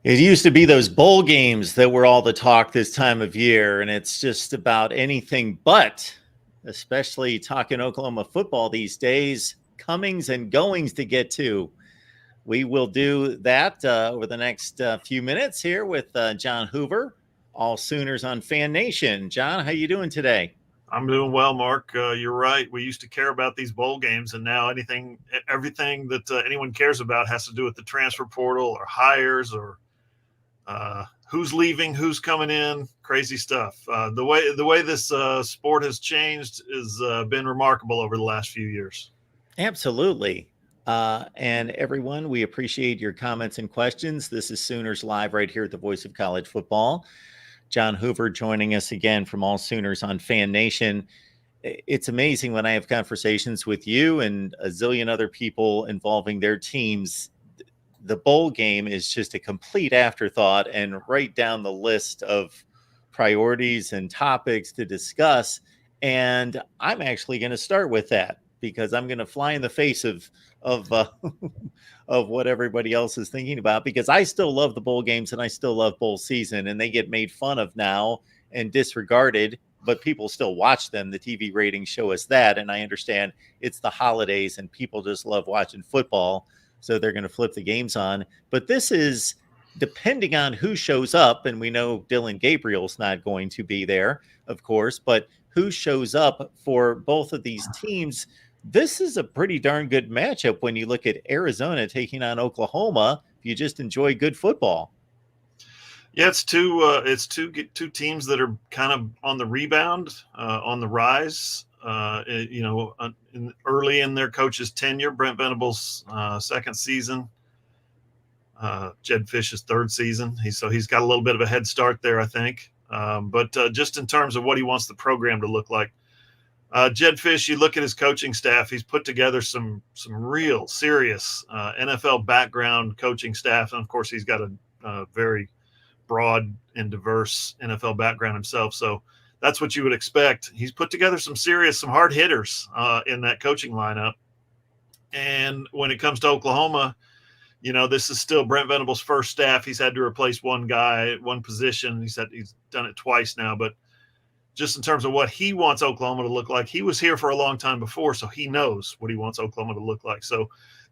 It used to be those bowl games that were all the talk this time of year, and it's just about anything but, especially talking Oklahoma football these days, comings and goings to get to. We will do that over the next few minutes here with John Hoover, all Sooners on Fan Nation. John, how you doing today? I'm doing well, Mark. You're right. We used to care about these bowl games, and now everything that anyone cares about has to do with the transfer portal or hires or who's leaving, who's coming in. Crazy stuff. The way this sport has changed has been remarkable over the last few years. Absolutely. And everyone, we appreciate your comments and questions. This is Sooners Live right here at the Voice of College Football. John Hoover joining us again from All Sooners on Fan Nation. It's amazing when I have conversations with you and a zillion other people involving their teams. The bowl game is just a complete afterthought and right down the list of priorities and topics to discuss. And I'm actually going to start with that because I'm going to fly in the face of of what everybody else is thinking about, because I still love the bowl games and I still love bowl season, and they get made fun of now and disregarded, but people still watch them. The TV ratings show us that, and I understand it's the holidays and people just love watching football, so they're going to flip the games on. But this is depending on who shows up, and we know Dylan Gabriel's not going to be there, of course, but who shows up for both of these teams. This is a pretty darn good matchup when you look at Arizona taking on Oklahoma. If you just enjoy good football. Yeah, it's two teams that are kind of on the rebound, on the rise. Early in their coach's tenure, Brent Venables' second season, Jed Fish's third season. He's got a little bit of a head start there, I think. But just in terms of what he wants the program to look like, Jed Fish, you look at his coaching staff, he's put together some real serious NFL background coaching staff. And of course, he's got a very broad and diverse NFL background himself. So that's what you would expect. He's put together some hard hitters in that coaching lineup. And when it comes to Oklahoma, this is still Brent Venables' first staff. He's had to replace one guy at one position. He said he's done it twice now, but just in terms of what he wants Oklahoma to look like, he was here for a long time before, so he knows what he wants Oklahoma to look like. So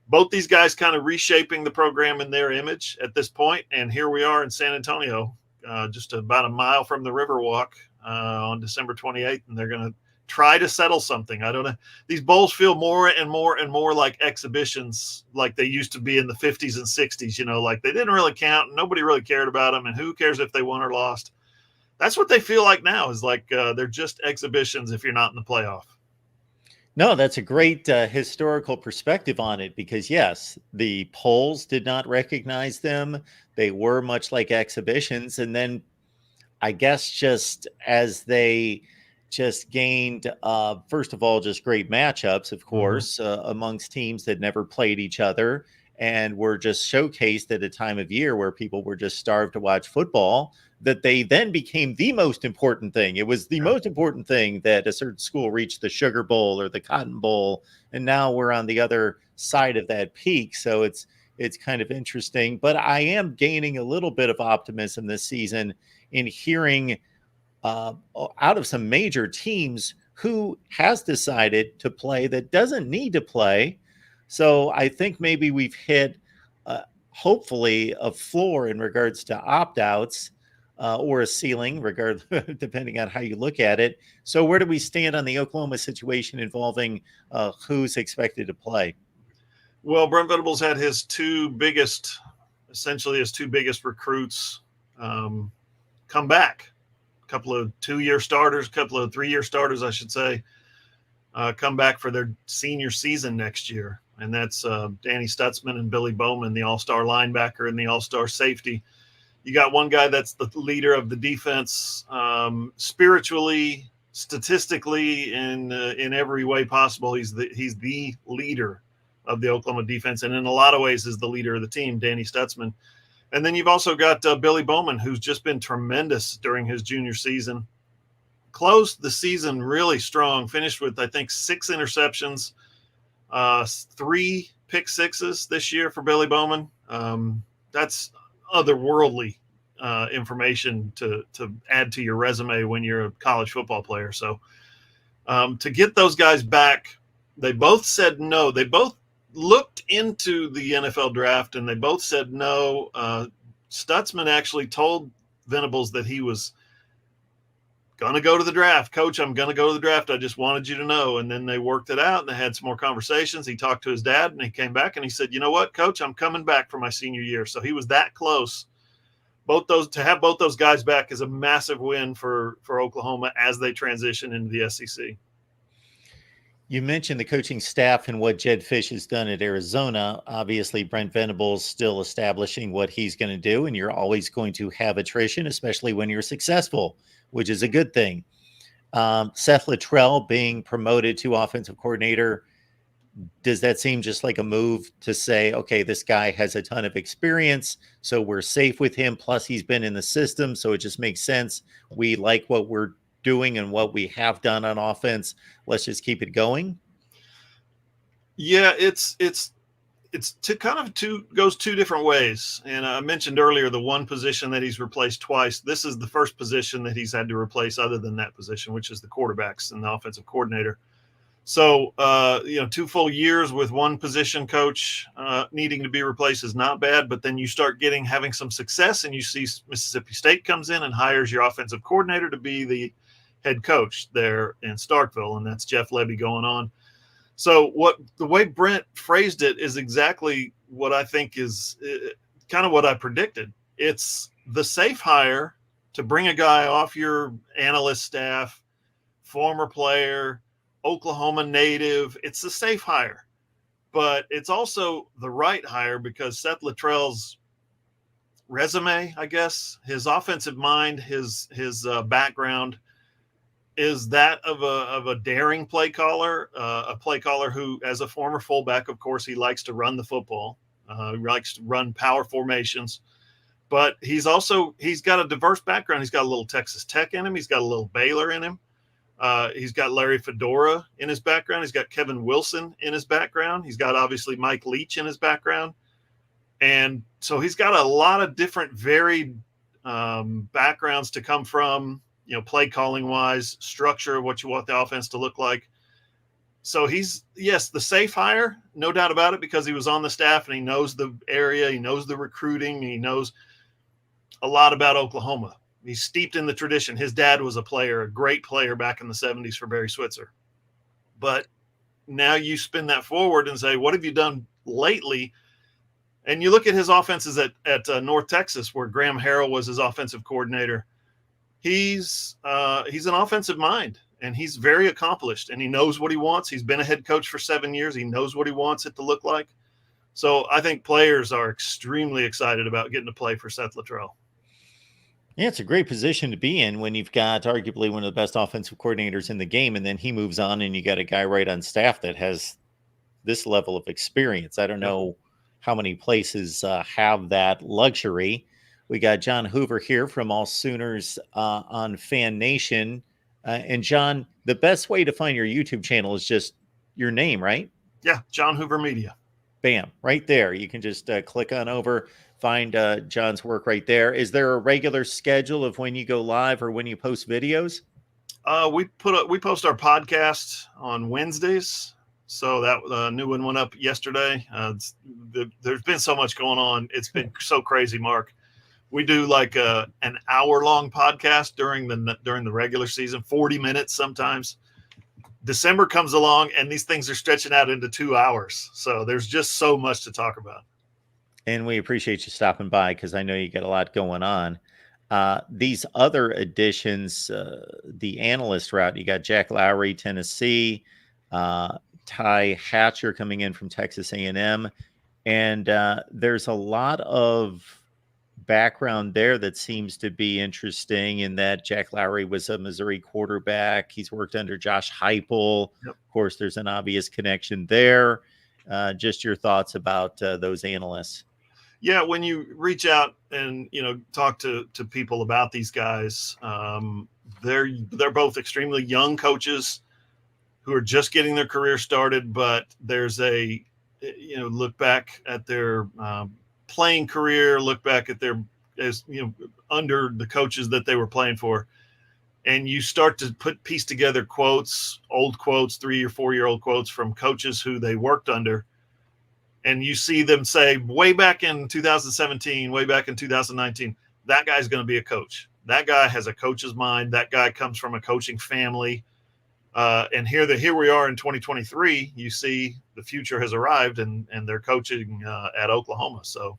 both these guys kind of reshaping the program in their image at this point, and here we are in San Antonio, just about a mile from the Riverwalk on December 28th, and they're going to try to settle something. I don't know. These bowls feel more and more and more like exhibitions like they used to be in the 50s and 60s, like they didn't really count, and nobody really cared about them, and who cares if they won or lost. That's what they feel like now, is like they're just exhibitions if you're not in the playoff. No, that's a great historical perspective on it, because yes, the polls did not recognize them. They were much like exhibitions. And then I guess just as they just gained, first of all, just great matchups, of course, amongst teams that never played each other and were just showcased at a time of year where people were just starved to watch football, that they then became the most important thing. It was the most important thing that a certain school reached the Sugar Bowl or the Cotton Bowl, and now we're on the other side of that peak. So it's kind of interesting, but I am gaining a little bit of optimism this season in hearing out of some major teams who has decided to play that doesn't need to play. So I think maybe we've hit, hopefully, a floor in regards to opt-outs. Or a ceiling, depending on how you look at it. So where do we stand on the Oklahoma situation involving who's expected to play? Well, Brent Venables had his two biggest recruits come back. A couple of 2-year starters, a couple of 3-year starters, I should say, come back for their senior season next year. And that's Danny Stutzman and Billy Bowman, the all-star linebacker and the all-star safety. You got one guy that's the leader of the defense, spiritually, statistically, in every way possible. He's the leader of the Oklahoma defense, and in a lot of ways is the leader of the team, Danny Stutzman. And then you've also got Billy Bowman, who's just been tremendous during his junior season. Closed the season really strong, finished with, I think, 6 interceptions, 3 pick sixes this year for Billy Bowman. That's otherworldly information to add to your resume when you're a college football player. So to get those guys back, they both said no. They both looked into the NFL draft and they both said no. Stutzman actually told Venables that he was going to go to the draft. Coach, I'm going to go to the draft. I just wanted you to know. And then they worked it out and they had some more conversations. He talked to his dad and he came back and he said, you know what, Coach, I'm coming back for my senior year. So he was that close. To have both those guys back is a massive win for Oklahoma as they transition into the SEC. You mentioned the coaching staff and what Jedd Fisch has done at Arizona. Obviously, Brent Venables still establishing what he's going to do, and you're always going to have attrition, especially when you're successful, which is a good thing. Seth Littrell being promoted to offensive coordinator, does that seem just like a move to say, okay, this guy has a ton of experience, so we're safe with him, plus he's been in the system, so it just makes sense. We like what we're doing and what we have done on offense. Let's just keep it going. Yeah, it's goes two different ways. And I mentioned earlier the one position that he's replaced twice. This is the first position that he's had to replace other than that position, which is the quarterbacks and the offensive coordinator. So, 2 full years with one position coach needing to be replaced is not bad. But then you start having some success and you see Mississippi State comes in and hires your offensive coordinator to be the head coach there in Starkville. And that's Jeff Lebby going on. So the way Brent phrased it is exactly what I think is kind of what I predicted. It's the safe hire to bring a guy off your analyst staff, former player, Oklahoma native. It's the safe hire, but it's also the right hire because Seth Littrell's resume, I guess, his offensive mind, his background is that of a daring play caller, a play caller who, as a former fullback, of course, he likes to run the football. He likes to run power formations, but he's got a diverse background. He's got a little Texas Tech in him. He's got a little Baylor in him. He's got Larry Fedora in his background. He's got Kevin Wilson in his background. He's got obviously Mike Leach in his background. And so he's got a lot of different varied backgrounds to come from, play calling wise, structure, what you want the offense to look like. So he's, yes, the safe hire, no doubt about it, because he was on the staff and he knows the area, he knows the recruiting, he knows a lot about Oklahoma. He's steeped in the tradition. His dad was a great player back in the 70s for Barry Switzer. But now you spin that forward and say, what have you done lately? And you look at his offenses at North Texas, where Graham Harrell was his offensive coordinator. He's an offensive mind, and he's very accomplished, and he knows what he wants. He's been a head coach for 7 years. He knows what he wants it to look like. So I think players are extremely excited about getting to play for Seth Littrell. Yeah, it's a great position to be in when you've got arguably one of the best offensive coordinators in the game, and then he moves on and you got a guy right on staff that has this level of experience. I don't know how many places have that luxury. We got John Hoover here from All Sooners on Fan Nation. And John, the best way to find your YouTube channel is just your name, right? Yeah, John Hoover Media. Bam, right there. You can just click on over, find John's work right there. Is there a regular schedule of when you go live or when you post videos? We post our podcast on Wednesdays. So that new one went up yesterday. There's been so much going on. It's been so crazy, Mark. We do like an hour-long podcast during the regular season, 40 minutes sometimes. December comes along, and these things are stretching out into 2 hours. So there's just so much to talk about. And we appreciate you stopping by because I know you got a lot going on. These other additions, the analyst route, you got Jack Lowry, Tennessee, Ty Hatcher coming in from Texas A&M. And there's a lot of background there that seems to be interesting in that Jack Lowry was a Missouri quarterback. He's worked under Josh Heupel. Yep. Of course, there's an obvious connection there. Just your thoughts about those analysts. Yeah, when you reach out and talk to people about these guys, they're both extremely young coaches who are just getting their career started. But there's a look back at their playing career, look back at their, as under the coaches that they were playing for, and you start to piece together quotes, old quotes, 3 or 4 year old quotes from coaches who they worked under. And you see them say way back in 2017, way back in 2019, that guy's going to be a coach. That guy has a coach's mind. That guy comes from a coaching family. And here we are in 2023. You see the future has arrived, and they're coaching at Oklahoma. So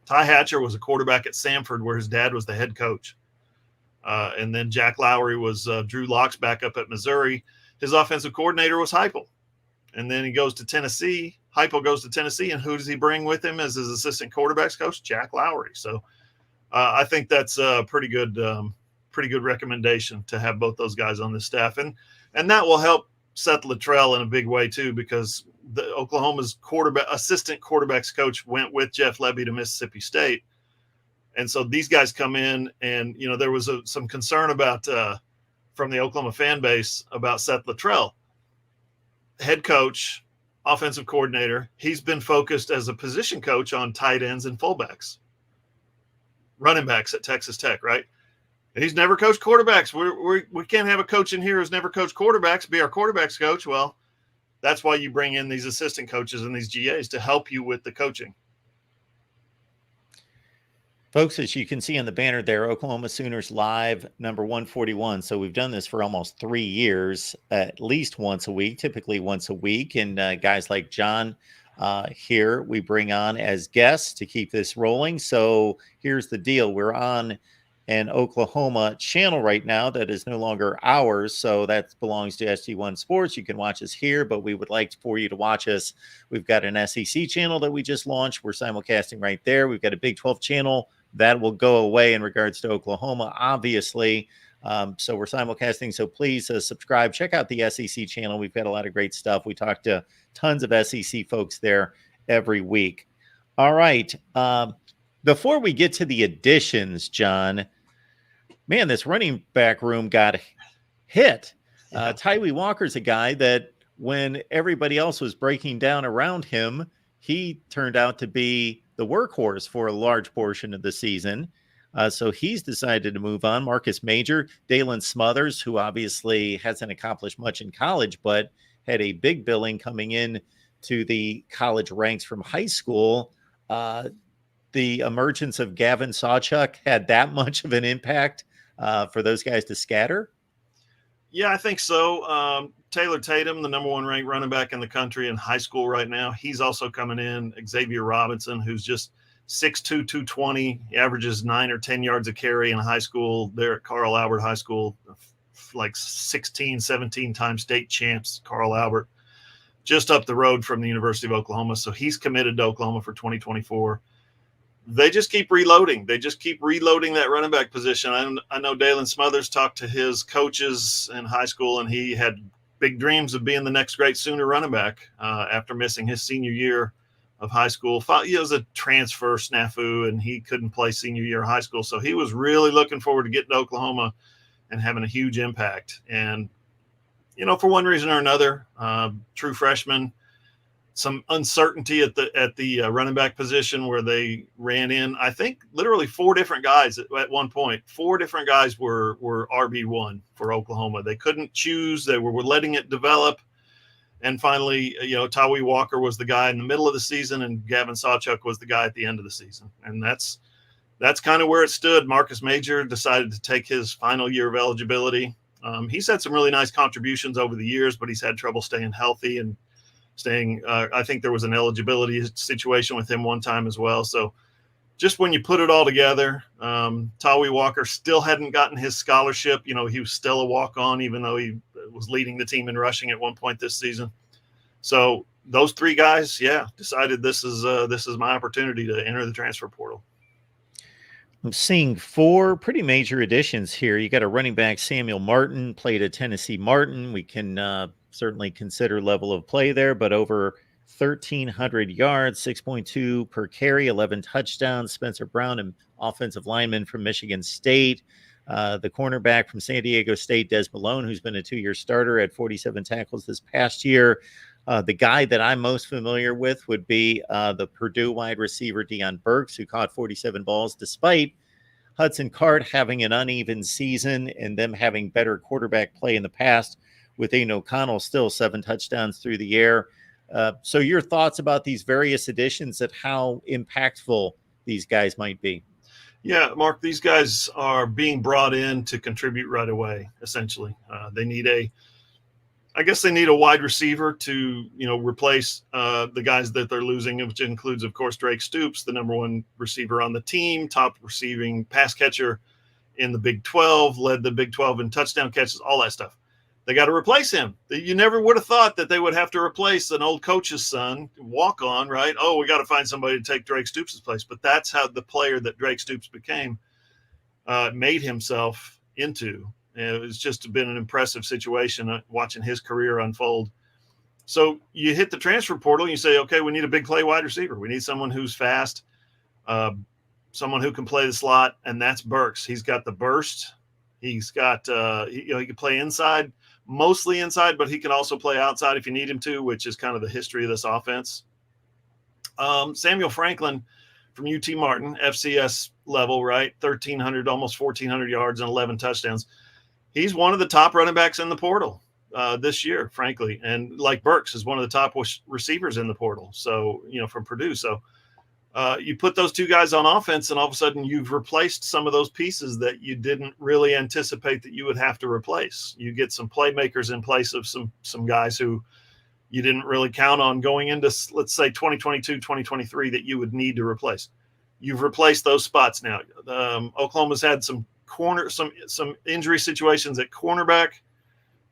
Ty Hatcher was a quarterback at Samford, where his dad was the head coach. And then Jack Lowry was Drew Lock's backup at Missouri. His offensive coordinator was Heupel. And then he goes to Tennessee. Heupel goes to Tennessee, and who does he bring with him as his assistant quarterbacks coach? Jack Lowry. So I think that's a pretty good recommendation to have both those guys on the staff, and that will help Seth Luttrell in a big way too, because the Oklahoma's assistant quarterbacks coach went with Jeff Lebby to Mississippi State, and so these guys come in, and there was some concern about from the Oklahoma fan base about Seth Luttrell, head coach, offensive coordinator. He's been focused as a position coach on tight ends and fullbacks, running backs at Texas Tech, right? And he's never coached quarterbacks. We can't have a coach in here who's never coached quarterbacks be our quarterbacks coach. Well, that's why you bring in these assistant coaches and these GAs to help you with the coaching. Folks, as you can see on the banner there, Oklahoma Sooners Live, number 141. So we've done this for almost 3 years, at least once a week, typically once a week. And guys like John here, we bring on as guests to keep this rolling. So here's the deal. We're on an Oklahoma channel right now that is no longer ours. So that belongs to SG1 Sports. You can watch us here, but we would like for you to watch us. We've got an SEC channel that we just launched. We're simulcasting right there. We've got a Big 12 channel that will go away in regards to Oklahoma, obviously. So we're simulcasting. So please subscribe. Check out the SEC channel. We've got a lot of great stuff. We talk to tons of SEC folks there every week. All right. Before we get to the additions, John, man, this running back room got hit. Tyree Walker's a guy that when everybody else was breaking down around him, he turned out to be the workhorse for a large portion of the season. So he's decided to move on. Marcus Major, Dalen Smothers, who obviously hasn't accomplished much in college, but had a big billing coming in to the college ranks from high school. The emergence of Gavin Sawchuk had that much of an impact for those guys to scatter? Yeah, I think so. Taylor Tatum, the number 1 ranked running back in the country in high school right now, he's also coming in. Xavier Robinson, who's just 6'2", 220, he averages 9 or 10 yards a carry in high school there at Carl Albert High School, like 16, 17-time state champs, Carl Albert, just up the road from the University of Oklahoma. So he's committed to Oklahoma for 2024. They just keep reloading. They just keep reloading that running back position. I know Dalen Smothers talked to his coaches in high school, and he had big dreams of being the next great Sooner running back after missing his senior year of high school. It was a transfer snafu, and he couldn't play senior year of high school. So he was really looking forward to getting to Oklahoma and having a huge impact. And, for one reason or another, true freshman, some uncertainty at the running back position where they ran in, I think, literally 4 different guys at one point. 4 different guys were RB1 for Oklahoma. They couldn't choose. They were letting it develop. And finally, Tyree Walker was the guy in the middle of the season, and Gavin Sawchuk was the guy at the end of the season. And that's kind of where it stood. Marcus Major decided to take his final year of eligibility. He's had some really nice contributions over the years, but he's had trouble staying healthy and I think there was an eligibility situation with him one time as well. So just when you put it all together, Tyree Walker still hadn't gotten his scholarship. He was still a walk-on, even though he was leading the team in rushing at one point this season. So those 3 guys, decided this is my opportunity to enter the transfer portal. I'm seeing 4 pretty major additions here. You got a running back, Samuel Martin, played at Tennessee Martin. We can certainly consider level of play there, but over 1,300 yards, 6.2 per carry, 11 touchdowns. Spencer Brown, an offensive lineman from Michigan State. The cornerback from San Diego State, Des Malone, who's been a 2-year starter, at 47 tackles this past year. The guy that I'm most familiar with would be the Purdue wide receiver Deion Burks, who caught 47 balls despite Hudson Card having an uneven season and them having better quarterback play in the past, with Aiden O'Connell still 7 touchdowns through the air. So your thoughts about these various additions and how impactful these guys might be? Yeah, Mark, these guys are being brought in to contribute right away, essentially. I guess they need a wide receiver to, replace the guys that they're losing, which includes, of course, Drake Stoops, the number one receiver on the team, top receiving pass catcher in the Big 12, led the Big 12 in touchdown catches, all that stuff. They got to replace him. You never would have thought that they would have to replace an old coach's son, walk on, right? Oh, we got to find somebody to take Drake Stoops' place. But that's how the player that Drake Stoops became made himself into. And it's just been an impressive situation watching his career unfold. So you hit the transfer portal and you say, okay, we need a big play wide receiver. We need someone who's fast, someone who can play the slot, and that's Burks. He's got the burst. He's got, he can play inside, mostly inside, but he can also play outside if you need him to, which is kind of the history of this offense. Samuel Franklin from UT Martin, FCS level, right? 1,300, almost 1,400 yards and 11 touchdowns. He's one of the top running backs in the portal this year, frankly. And like Burks is one of the top receivers in the portal. So, from Purdue. So you put those two guys on offense and all of a sudden you've replaced some of those pieces that you didn't really anticipate that you would have to replace. You get some playmakers in place of some guys who you didn't really count on going into, let's say, 2022, 2023 that you would need to replace. You've replaced those spots now. Oklahoma's had some injury situations at cornerback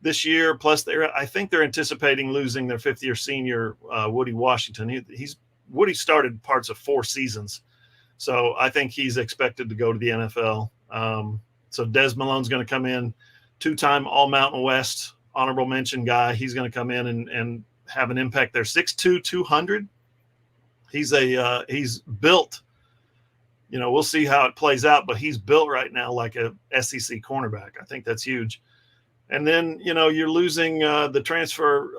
this year. Plus, I think they're anticipating losing their fifth-year senior Woody Washington. Woody started parts of 4 seasons, so I think he's expected to go to the NFL. So Des Malone's going to come in, 2-time All-Mountain West honorable mention guy. He's going to come in and have an impact there. 6'2", 200. He's built. We'll see how it plays out, but he's built right now like a SEC cornerback. I think that's huge. And then, you're losing the transfer.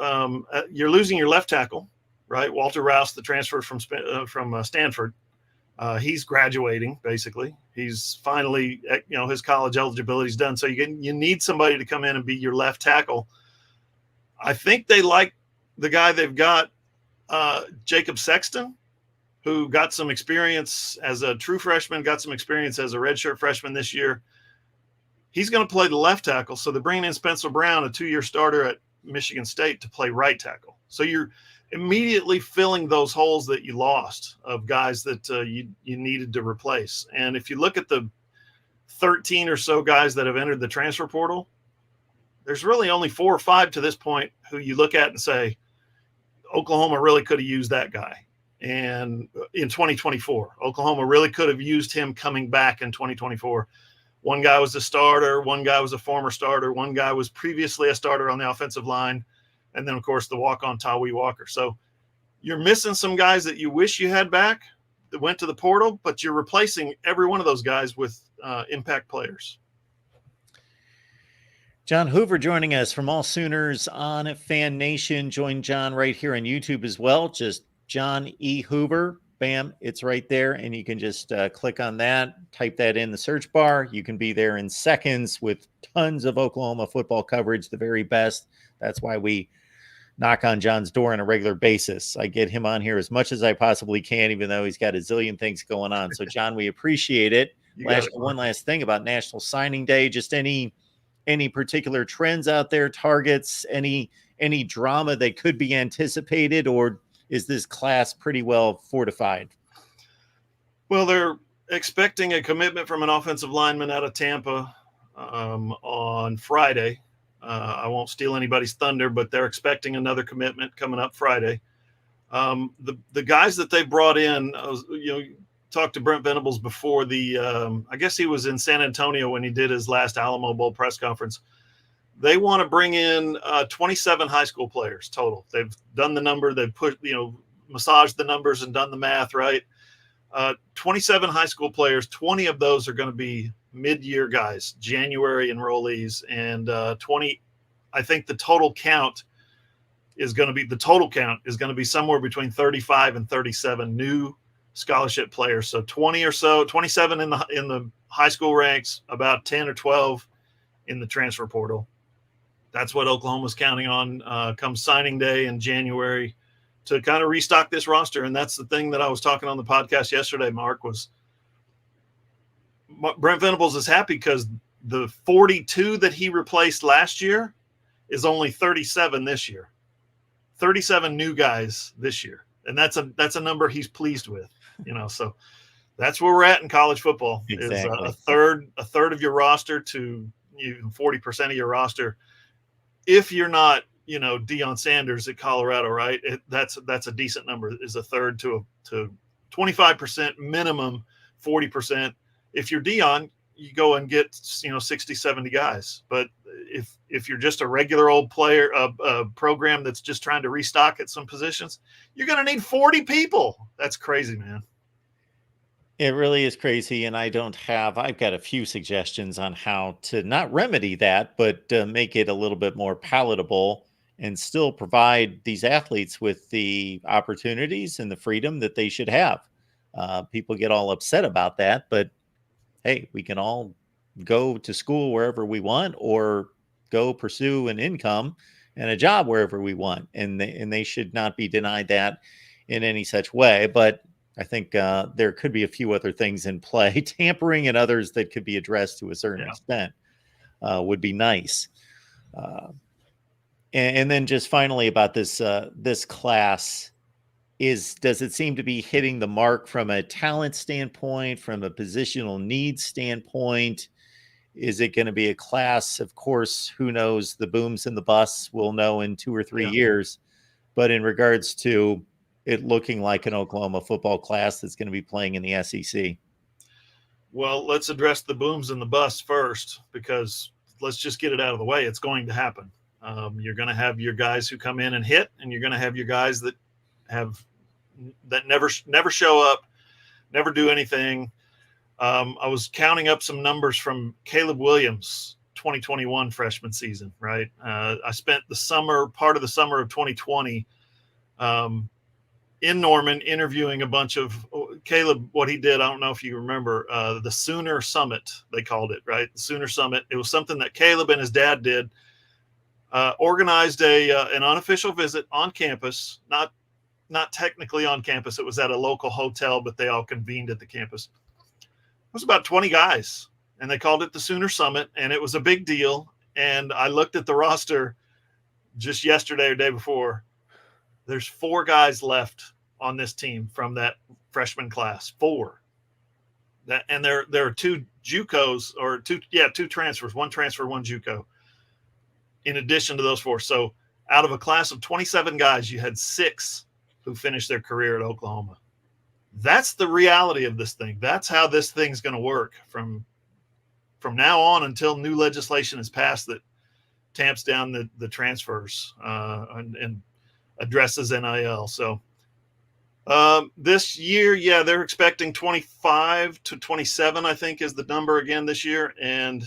You're losing your left tackle, right? Walter Rouse, the transfer from Stanford. He's graduating, basically. He's finally, his college eligibility is done. So you need somebody to come in and be your left tackle. I think they like the guy they've got, Jacob Sexton, who got some experience as a true freshman, got some experience as a redshirt freshman this year. He's going to play the left tackle. So they're bringing in Spencer Brown, a 2-year starter at Michigan State, to play right tackle. So you're immediately filling those holes that you lost of guys that you needed to replace. And if you look at the 13 or so guys that have entered the transfer portal, there's really only 4 or 5 to this point who you look at and say, Oklahoma really could have used that guy. And in 2024, Oklahoma really could have used him coming back in 2024. One guy was a starter. One guy was a former starter. One guy was previously a starter on the offensive line. And then, of course, the walk-on Tawee Walker. So you're missing some guys that you wish you had back that went to the portal, but you're replacing every one of those guys with impact players. John Hoover joining us from All Sooners on Fan Nation. Join John right here on YouTube as well. Just John E. Hoover. Bam, it's right there. And you can just click on that, type that in the search bar. You can be there in seconds with tons of Oklahoma football coverage, the very best. That's why we knock on John's door on a regular basis. I get him on here as much as I possibly can, even though he's got a zillion things going on. So, John, we appreciate it. One last thing about National Signing Day, just any particular trends out there, targets, any drama that could be anticipated, or is this class pretty well fortified? Well, they're expecting a commitment from an offensive lineman out of Tampa on Friday. I won't steal anybody's thunder, but they're expecting another commitment coming up Friday. The guys that they brought in, talked to Brent Venables before I guess he was in San Antonio when he did his last Alamo Bowl press conference. They want to bring in 27 high school players total. They've done the number. They've massaged the numbers and done the math, right? 27 high school players. 20 of those are going to be mid-year guys, January enrollees, and 20. I think the total count is going to be, the total count is going to be somewhere between 35 and 37 new scholarship players. So 20 or so, 27 in the high school ranks, about 10 or 12 in the transfer portal. That's what Oklahoma's counting on come signing day in January to kind of restock this roster. And that's the thing that I was talking on the podcast yesterday, Mark, was Brent Venables is happy because the 42 that he replaced last year is only 37 this year. 37 new guys this year. And that's a number he's pleased with, so that's where we're at in college football. Exactly. Is a third of your roster to even 40% of your roster. If you're not, Deion Sanders at Colorado, right? That's a decent number, is a third to 25% minimum, 40%. If you're Deion, you go and get 60, 70 guys. But if you're just a regular old player, a program that's just trying to restock at some positions, you're going to need 40 people. That's crazy, man. It really is crazy, and I've got a few suggestions on how to not remedy that, but make it a little bit more palatable and still provide these athletes with the opportunities and the freedom that they should have. People get all upset about that, but hey, we can all go to school wherever we want or go pursue an income and a job wherever we want. And they should not be denied that in any such way. But I think there could be a few other things in play, tampering and others that could be addressed to a certain extent would be nice. And then just finally about this class, does it seem to be hitting the mark from a talent standpoint, from a positional needs standpoint? Is it going to be a class? Of course, who knows? The booms and the busts we'll know in 2 or 3 years. But in regards to it looking like an Oklahoma football class that's going to be playing in the SEC. Well, let's address the booms and the busts first, because let's just get it out of the way. It's going to happen. You're going to have your guys who come in and hit, and you're going to have your guys that never show up, never do anything. I was counting up some numbers from Caleb Williams' 2021 freshman season, right? I spent part of the summer of 2020 in Norman interviewing a bunch of Caleb. What he did, I don't know if you remember, the Sooner Summit, they called it, right? The Sooner Summit. It was something that Caleb and his dad did, organized an unofficial visit on campus, not technically on campus. It was at a local hotel, but they all convened at the campus. It was about 20 guys, and they called it the Sooner Summit, and it was a big deal. And I looked at the roster just yesterday or day before. There's 4 guys left on this team from that freshman class. 4. And there are 2 JUCOs, or 2 transfers, 1 transfer, 1 JUCO, in addition to those 4. So out of a class of 27 guys, you had 6 who finished their career at Oklahoma. That's the reality of this thing. That's how this thing's going to work from now on until new legislation is passed that tamps down the transfers and addresses NIL. So this year, they're expecting 25 to 27, I think, is the number again this year. And,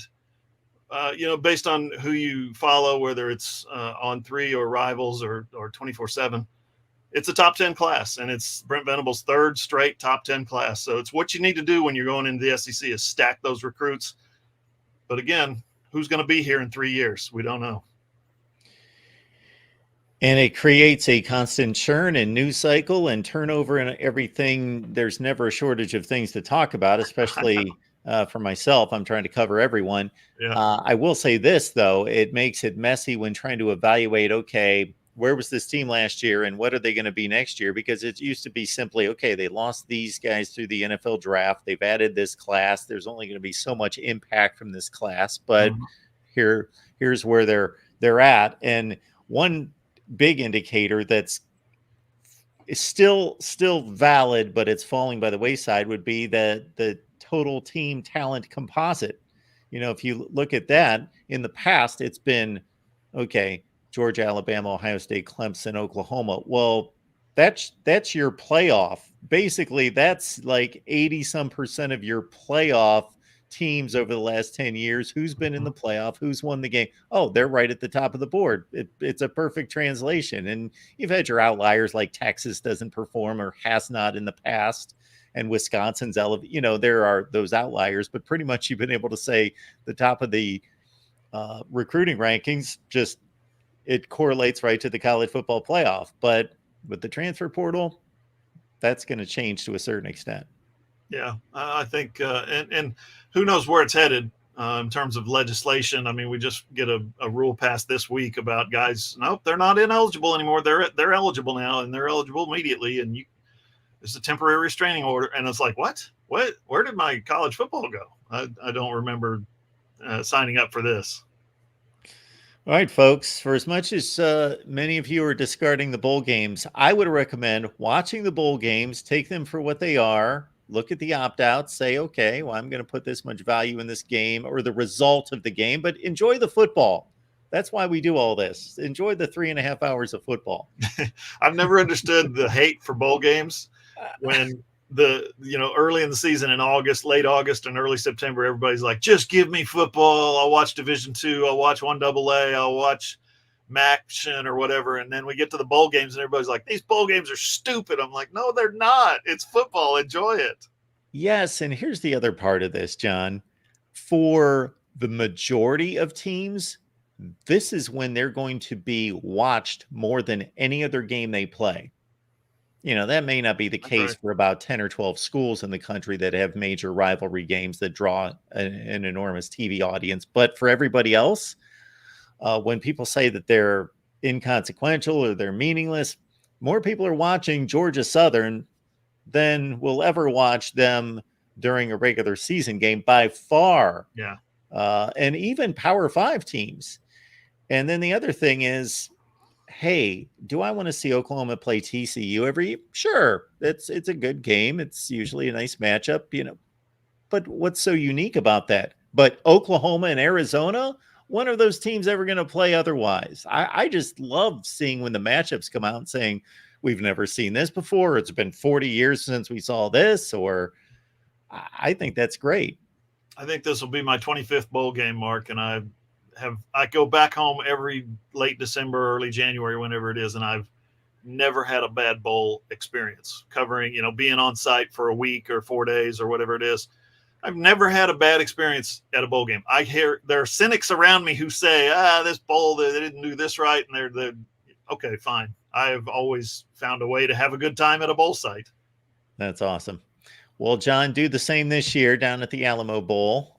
based on who you follow, whether it's On3 or Rivals or 24/7, it's a top 10 class, and it's Brent Venables' 3rd straight top 10 class. So it's what you need to do when you're going into the SEC is stack those recruits. But again, who's going to be here in 3 years? We don't know. And it creates a constant churn and news cycle and turnover and everything. There's never a shortage of things to talk about, especially for myself. I'm trying to cover everyone. Yeah. I will say this, though. It makes it messy when trying to evaluate, okay, where was this team last year and what are they going to be next year? Because it used to be simply, okay, they lost these guys through the NFL draft. They've added this class. There's only going to be so much impact from this class. But here's where they're at. And one big indicator that's still valid, but it's falling by the wayside, would be the total team talent composite. If you look at that, in the past, it's been, okay, Georgia, Alabama, Ohio State, Clemson, Oklahoma. Well, that's your playoff. Basically, that's like 80% of your playoff teams over the last 10 years, who's been in the playoff, who's won the game. Oh, they're right at the top of the board. It's a perfect translation. And you've had your outliers like Texas doesn't perform or has not in the past. And Wisconsin's there are those outliers, but pretty much you've been able to say the top of the recruiting rankings, just it correlates right to the college football playoff. But with the transfer portal, that's going to change to a certain extent. Yeah, I think, and who knows where it's headed in terms of legislation. I mean, we just get a rule passed this week about guys. Nope, they're not ineligible anymore. They're eligible now, and they're eligible immediately. And it's a temporary restraining order, and it's like, what? Where did my college football go? I don't remember signing up for this. All right, folks, for as much as many of you are discarding the bowl games, I would recommend watching the bowl games, take them for what they are, look at the opt-outs, say, okay, well, I'm going to put this much value in this game or the result of the game, but enjoy the football. That's why we do all this. Enjoy the 3.5 hours of football. I've never understood the hate for bowl games when early in the season in August, late August and early September, everybody's like, just give me football. I'll watch Division II. I'll watch 1AA. I'll watch MACtion or whatever. And then we get to the bowl games and everybody's like, these bowl games are stupid. I'm like, no, they're not. It's football. Enjoy it. Yes. And here's the other part of this, John. For the majority of teams, this is when they're going to be watched more than any other game they play. That may not be the case for about 10 or 12 schools in the country that have major rivalry games that draw an enormous TV audience. But for everybody else, when people say that they're inconsequential or they're meaningless, more people are watching Georgia Southern than will ever watch them during a regular season game by far. Yeah. And even Power 5 teams. And then the other thing is, hey, do I want to see Oklahoma play TCU every year? Sure. It's a good game. It's usually a nice matchup, but what's so unique about that? But Oklahoma and Arizona, when are those teams ever going to play otherwise? I just love seeing when the matchups come out and saying, we've never seen this before. It's been 40 years since we saw this, or I think that's great. I think this will be my 25th bowl game, Mark, and I go back home every late December, early January, whenever it is, and I've never had a bad bowl experience covering, being on site for a week or 4 days or whatever it is. I've never had a bad experience at a bowl game. I hear there are cynics around me who say, this bowl, they didn't do this right. And they're okay, fine. I've always found a way to have a good time at a bowl site. That's awesome. Well, John, do the same this year down at the Alamo Bowl.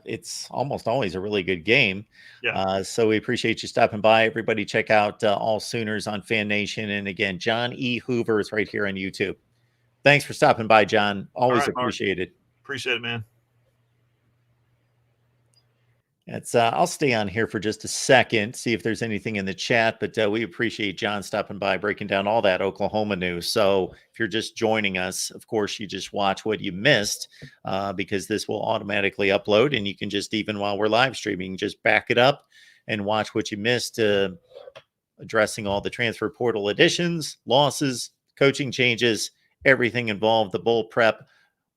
It's almost always a really good game. Yeah. So we appreciate you stopping by. Everybody check out All Sooners on Fan Nation. And again, John E. Hoover is right here on YouTube. Thanks for stopping by, John. Always appreciate it. Appreciate it, man. I'll stay on here for just a second, see if there's anything in the chat, but we appreciate John stopping by, breaking down all that Oklahoma news. So if you're just joining us, of course, you just watch what you missed because this will automatically upload, and you can just, even while we're live streaming, just back it up and watch what you missed, addressing all the transfer portal additions, losses, coaching changes, everything involved, the bowl prep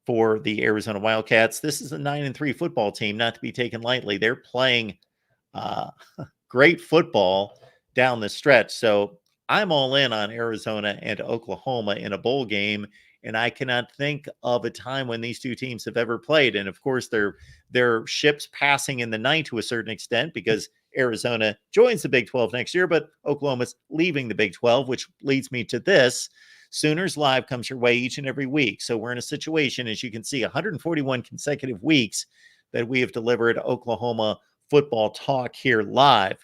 for the Arizona Wildcats. This is a 9-3 football team, not to be taken lightly. They're playing great football down the stretch. So I'm all in on Arizona and Oklahoma in a bowl game, and I cannot think of a time when these two teams have ever played. And of course, they're ships passing in the night to a certain extent because Arizona joins the Big 12 next year, but Oklahoma's leaving the Big 12, which leads me to this. Sooners Live comes your way each and every week. So we're in a situation, as you can see, 141 consecutive weeks that we have delivered Oklahoma football talk here live.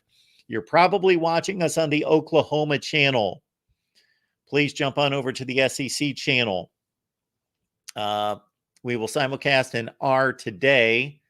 You're probably watching us on the Oklahoma channel. Please jump on over to the SEC channel. We will simulcast an R today,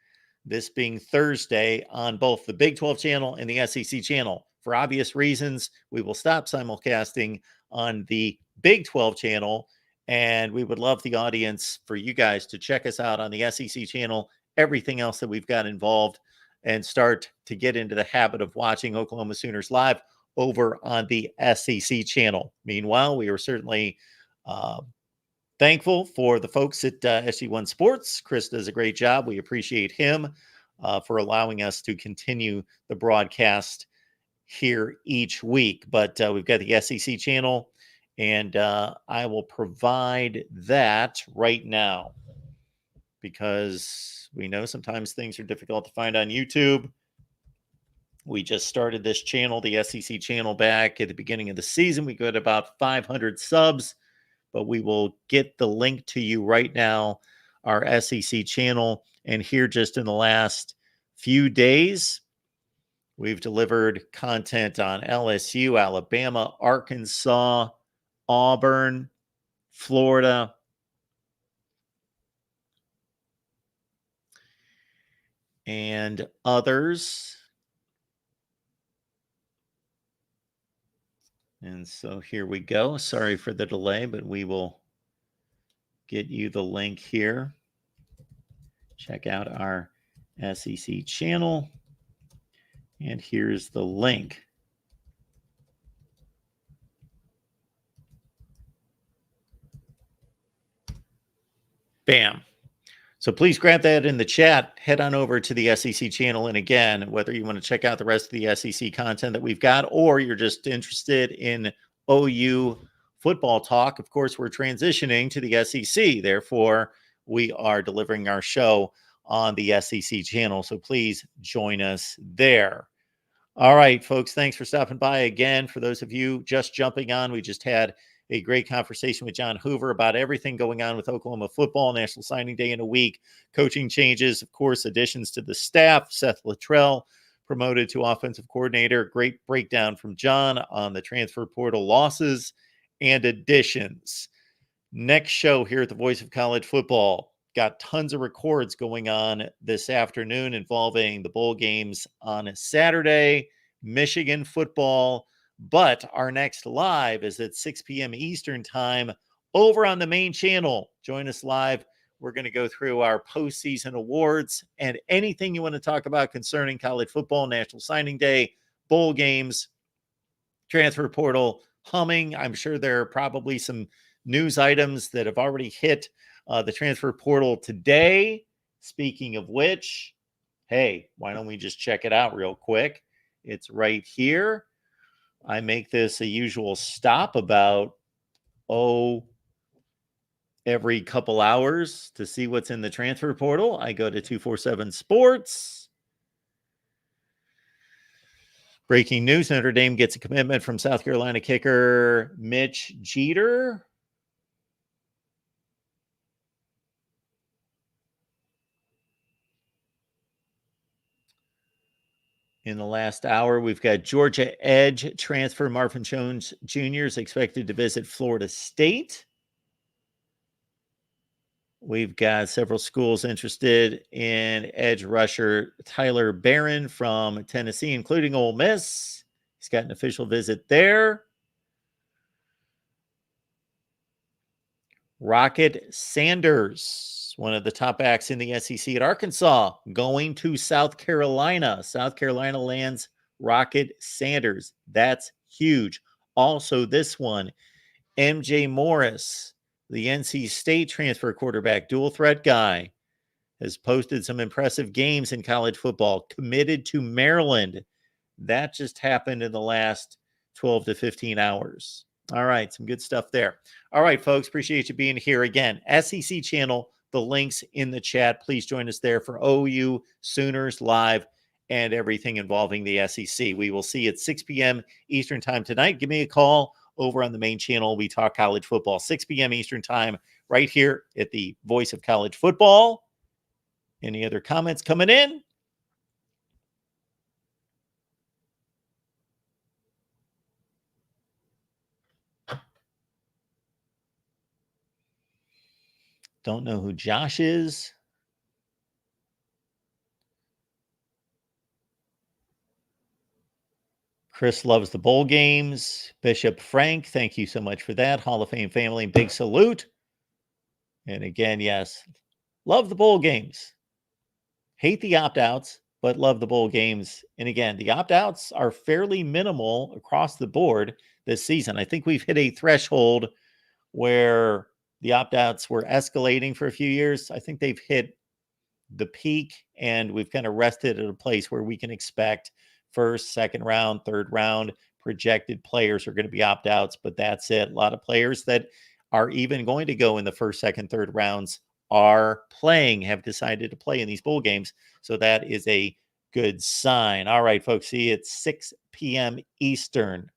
this being Thursday, on both the Big 12 channel and the SEC channel. For obvious reasons, we will stop simulcasting on the Big 12 channel, and we would love the audience for you guys to check us out on the SEC channel, everything else that we've got involved, and start to get into the habit of watching Oklahoma Sooners Live over on the SEC channel. Meanwhile, we are certainly thankful for the folks at SG1 Sports. Chris does a great job. We appreciate him for allowing us to continue the broadcast here each week. But we've got the SEC channel, and I will provide that right now because we know sometimes things are difficult to find on YouTube. We just started this channel, the SEC channel, back at the beginning of the season. We got about 500 subs, but we will get the link to you right now, our SEC channel. And here, just in the last few days, we've delivered content on LSU, Alabama, Arkansas, Auburn, Florida, and others. And so here we go. Sorry for the delay, but we will get you the link here. Check out our SEC channel. And here's the link. Bam. So please grab that in the chat. Head on over to the SEC channel. And again, whether you want to check out the rest of the SEC content that we've got, or you're just interested in OU football talk, of course, we're transitioning to the SEC. Therefore, we are delivering our show on the SEC channel. So please join us there. All right, folks, thanks for stopping by again. For those of you just jumping on, we just had a great conversation with John Hoover about everything going on with Oklahoma football, National Signing Day in a week, coaching changes, of course, additions to the staff, Seth Luttrell promoted to offensive coordinator. Great breakdown from John on the transfer portal losses and additions. Next show here at the Voice of College Football. Got tons of records going on this afternoon involving the bowl games on a Saturday, Michigan football. But our next live is at 6 p.m. Eastern time over on the main channel. Join us live. We're going to go through our postseason awards and anything you want to talk about concerning college football, National Signing Day, bowl games, transfer portal humming. I'm sure there are probably some news items that have already hit the transfer portal today. Speaking of which, hey, why don't we just check it out real quick? It's right here. I make this a usual stop about, every couple hours to see what's in the transfer portal. I go to 247 Sports. Breaking news, Notre Dame gets a commitment from South Carolina kicker Mitch Jeter. In the last hour, we've got Georgia edge transfer Marvin Jones Jr. is expected to visit Florida State. We've got several schools interested in edge rusher Tyler Barron from Tennessee, including Ole Miss. He's got an official visit there. Rocket Sanders, one of the top backs in the SEC at Arkansas, going to South Carolina. South Carolina lands Rocket Sanders. That's huge. Also, this one, MJ Morris, the NC State transfer quarterback, dual threat guy, has posted some impressive games in college football, committed to Maryland. That just happened in the last 12 to 15 hours. All right, some good stuff there. All right, folks, appreciate you being here again. SEC channel, the links in the chat. Please join us there for OU Sooners Live and everything involving the SEC. We will see you at 6 p.m. Eastern time tonight. Give me a call over on the main channel. We talk college football, 6 p.m. Eastern time, right here at the Voice of College Football. Any other comments coming in? Don't know who Josh is. Chris loves the bowl games. Bishop Frank, thank you so much for that. Hall of Fame family, big salute. And again, yes, love the bowl games. Hate the opt-outs, but love the bowl games. And again, the opt-outs are fairly minimal across the board this season. I think we've hit a threshold where the opt-outs were escalating for a few years. I think they've hit the peak, and we've kind of rested at a place where we can expect first, second round, third round projected players are going to be opt-outs, but that's it. A lot of players that are even going to go in the first, second, third rounds are playing, have decided to play in these bowl games. So that is a good sign. All right, folks, see, it's 6 p.m. Eastern